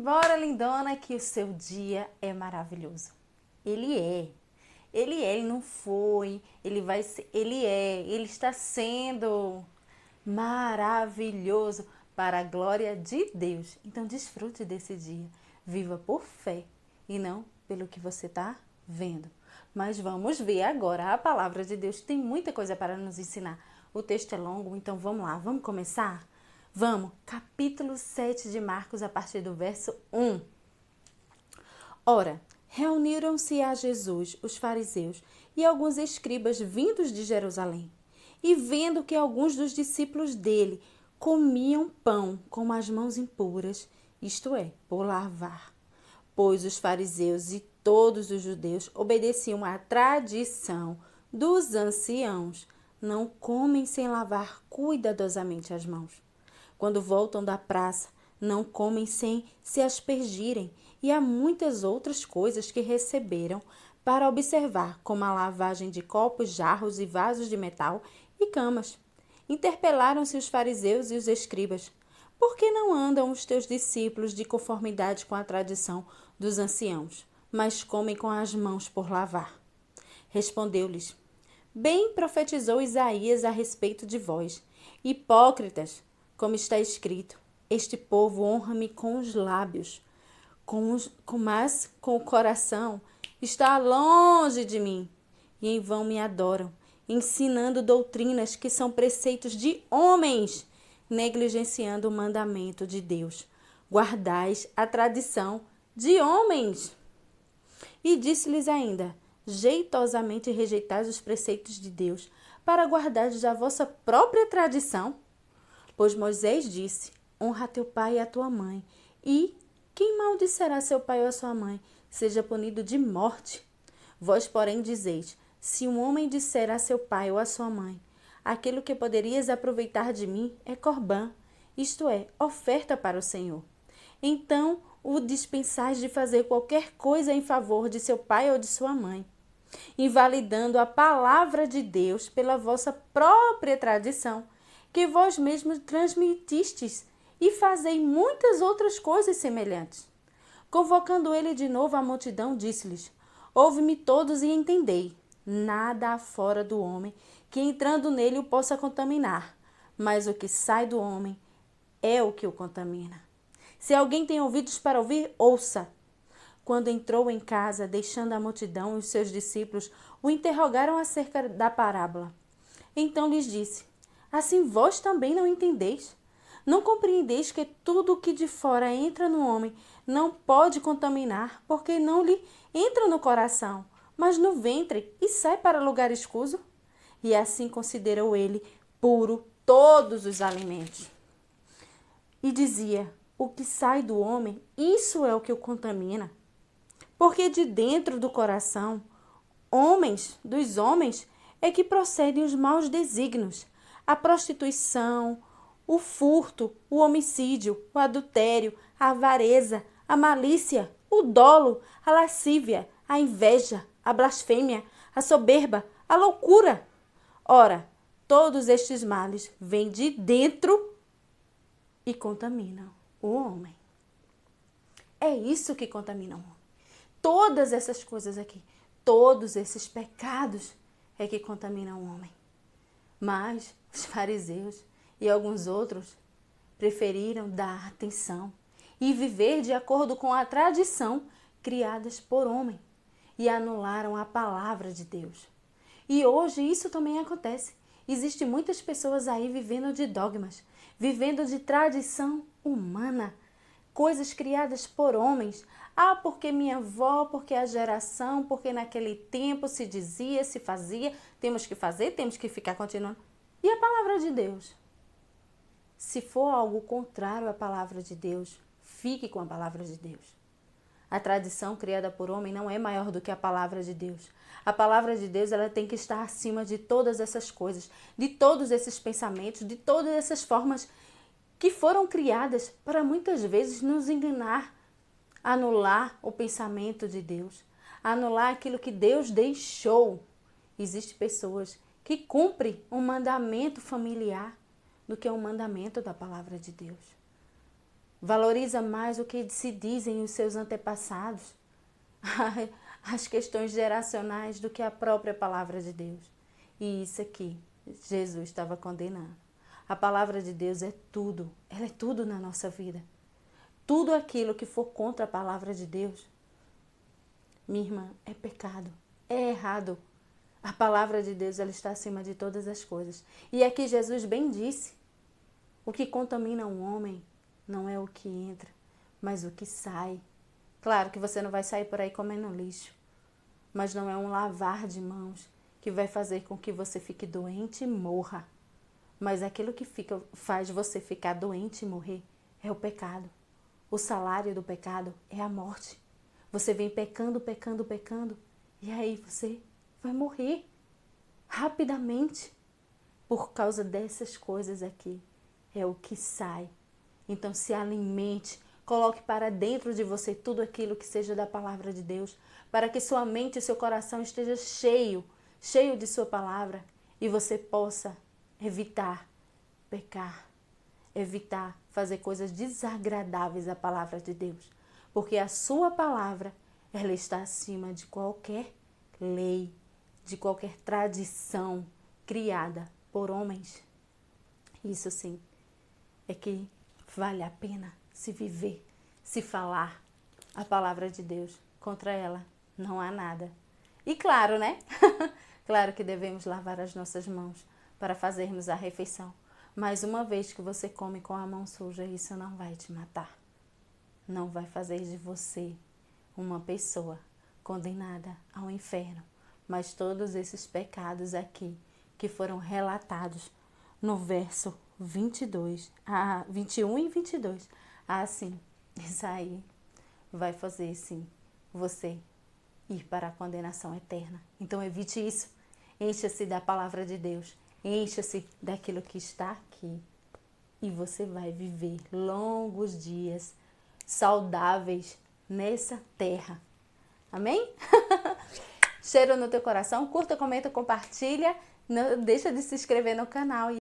Bora, lindona, que o seu dia é maravilhoso. Ele é. Ele não foi, ele vai ser, ele está sendo maravilhoso para a glória de Deus. Então desfrute desse dia. Viva por fé e não pelo que você está vendo. Mas vamos ver agora a palavra de Deus. Tem muita coisa para nos ensinar. O texto é longo, então vamos lá, vamos começar? Vamos, capítulo 7 de Marcos, a partir do verso 1. Ora, reuniram-se a Jesus os fariseus e alguns escribas vindos de Jerusalém. E vendo que alguns dos discípulos dele comiam pão com as mãos impuras, isto é, por lavar. Pois os fariseus e todos os judeus obedeciam à tradição dos anciãos. Não comem sem lavar cuidadosamente as mãos. Quando voltam da praça, não comem sem se aspergirem, e há muitas outras coisas que receberam para observar, como a lavagem de copos, jarros e vasos de metal e camas. Interpelaram-se os fariseus e os escribas: por que não andam os teus discípulos de conformidade com a tradição dos anciãos, mas comem com as mãos por lavar? Respondeu-lhes: bem profetizou Isaías a respeito de vós, hipócritas, como está escrito: este povo honra-me com os lábios, mas com o coração está longe de mim, e em vão me adoram, ensinando doutrinas que são preceitos de homens, negligenciando o mandamento de Deus. Guardais a tradição de homens. E disse-lhes ainda: jeitosamente rejeitais os preceitos de Deus, para guardardes a vossa própria tradição. Pois Moisés disse: honra teu pai e a tua mãe, e quem maldisserá seu pai ou a sua mãe, seja punido de morte. Vós, porém, dizeis: se um homem disser a seu pai ou a sua mãe: aquilo que poderias aproveitar de mim é corbã, isto é, oferta para o Senhor. Então o dispensais de fazer qualquer coisa em favor de seu pai ou de sua mãe, invalidando a palavra de Deus pela vossa própria tradição, que vós mesmos transmitistes, e fazei muitas outras coisas semelhantes. Convocando ele de novo a multidão, disse-lhes: ouve-me todos e entendei. Nada há fora do homem que entrando nele o possa contaminar, mas o que sai do homem é o que o contamina. Se alguém tem ouvidos para ouvir, ouça. Quando entrou em casa, deixando a multidão e os seus discípulos, o interrogaram acerca da parábola. Então lhes disse: assim vós também não entendeis? Não compreendeis que tudo o que de fora entra no homem não pode contaminar, porque não lhe entra no coração, mas no ventre, e sai para lugar escuso? E assim considerou ele puro todos os alimentos. E dizia: o que sai do homem, isso é o que o contamina. Porque de dentro do coração, dos homens, é que procedem os maus desígnios, a prostituição, o furto, o homicídio, o adultério, a avareza, a malícia, o dolo, a lascívia, a inveja, a blasfêmia, a soberba, a loucura. Ora, todos estes males vêm de dentro e contaminam o homem. É isso que contamina o homem. Todas essas coisas aqui, todos esses pecados é que contaminam o homem. Mas os fariseus e alguns outros preferiram dar atenção e viver de acordo com a tradição criadas por homem e anularam a palavra de Deus. E hoje isso também acontece. Existem muitas pessoas aí vivendo de dogmas, vivendo de tradição humana, coisas criadas por homens. Ah, porque minha avó, porque a geração, porque naquele tempo se dizia, se fazia, temos que fazer, temos que ficar continuando. E a palavra de Deus? Se for algo contrário à palavra de Deus, fique com a palavra de Deus. A tradição criada por homem não é maior do que a palavra de Deus. A palavra de Deus, ela tem que estar acima de todas essas coisas, de todos esses pensamentos, de todas essas formas que foram criadas para muitas vezes nos enganar, anular o pensamento de Deus, anular aquilo que Deus deixou. Existem pessoas que cumprem um mandamento familiar do que um mandamento da palavra de Deus. Valoriza mais o que se dizem os seus antepassados, as questões geracionais, do que a própria palavra de Deus. E isso aqui, Jesus estava condenando. A palavra de Deus é tudo, ela é tudo na nossa vida. Tudo aquilo que for contra a palavra de Deus, minha irmã, é pecado, é errado. A palavra de Deus, ela está acima de todas as coisas. E aqui Jesus bem disse, o que contamina um homem não é o que entra, mas o que sai. Claro que você não vai sair por aí comendo lixo, mas não é um lavar de mãos que vai fazer com que você fique doente e morra. Mas aquilo que faz você ficar doente e morrer é o pecado. O salário do pecado é a morte. Você vem pecando, pecando, pecando, e aí você vai morrer rapidamente por causa dessas coisas aqui. É o que sai. Então se alimente, coloque para dentro de você tudo aquilo que seja da palavra de Deus, para que sua mente e seu coração esteja cheio de sua palavra, e você possa evitar pecar, evitar fazer coisas desagradáveis à palavra de Deus, porque a sua palavra, ela está acima de qualquer lei, de qualquer tradição criada por homens. Isso sim é que vale a pena se viver, se falar a palavra de Deus. Contra ela não há nada. E claro, né? Claro que devemos lavar as nossas mãos para fazermos a refeição. Mas uma vez que você come com a mão suja, isso não vai te matar. Não vai fazer de você uma pessoa condenada ao inferno. Mas todos esses pecados aqui que foram relatados no verso 22, 21 e 22. Sim, isso aí vai fazer sim você ir para a condenação eterna. Então evite isso. Encha-se da palavra de Deus. Encha-se daquilo que está aqui. E você vai viver longos dias saudáveis nessa terra. Amém? Cheiro no teu coração. Curta, comenta, compartilha. Não deixa de se inscrever no canal.